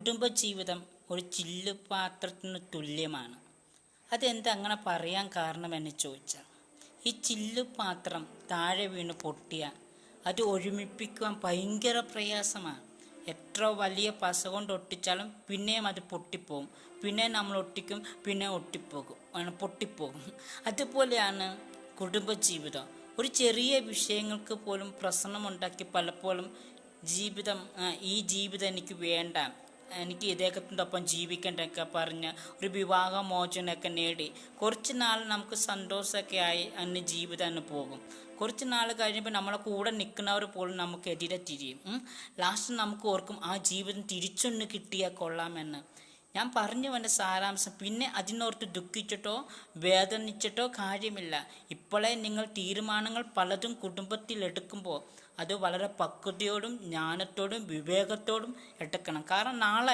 കുടുംബജീവിതം ഒരു ചില്ലുപാത്രത്തിന് തുല്യമാണ്. അതെന്താ അങ്ങനെ പറയാൻ കാരണമെന്ന് ചോദിച്ചാൽ, ഈ ചില്ലുപാത്രം താഴെ വീണ് പൊട്ടിയാൽ അത് ഒരുമിപ്പിക്കുവാൻ ഭയങ്കര പ്രയാസമാണ്. എത്ര വലിയ പശ കൊണ്ട് ഒട്ടിച്ചാലും പിന്നെയും അത് പൊട്ടിപ്പോകും. പിന്നെ നമ്മൾ ഒട്ടിക്കും, പിന്നെ പൊട്ടിപ്പോകും. അതുപോലെയാണ് കുടുംബജീവിതം. ഒരു ചെറിയ വിഷയങ്ങൾക്ക് പോലും പ്രശ്നമുണ്ടാക്കി പലപ്പോഴും ഈ ജീവിതം എനിക്ക് വേണ്ട, എനിക്ക് ഇദ്ദേഹത്തിൻ്റെ ഒപ്പം ജീവിക്കേണ്ടൊക്കെ പറഞ്ഞ് ഒരു വിവാഹമോചനമൊക്കെ നേടി കുറച്ച് നാൾ നമുക്ക് സന്തോഷമൊക്കെ ആയി അന്ന് ജീവിതം അങ്ങ് പോകും. കുറച്ച് നാൾ കഴിയുമ്പോൾ നമ്മളെ കൂടെ നിൽക്കുന്നവർ പോലും നമുക്ക് എതിരെ തിരിയും. ലാസ്റ്റ് നമുക്ക് ഓർക്കും ആ ജീവിതം തിരിച്ചൊന്ന് കിട്ടിയാൽ കൊള്ളാമെന്ന്. ഞാൻ പറഞ്ഞു വന്ന സാരാംശം, പിന്നെ അതിനോർത്ത് ദുഃഖിച്ചിട്ടോ വേദനിച്ചിട്ടോ കാര്യമില്ല. ഇപ്പോഴേ നിങ്ങൾ തീരുമാനങ്ങൾ പലതും കുടുംബത്തിൽ എടുക്കുമ്പോൾ അത് വളരെ പക്വതയോടും ജ്ഞാനത്തോടും വിവേകത്തോടും എടുക്കണം. കാരണം നാളെ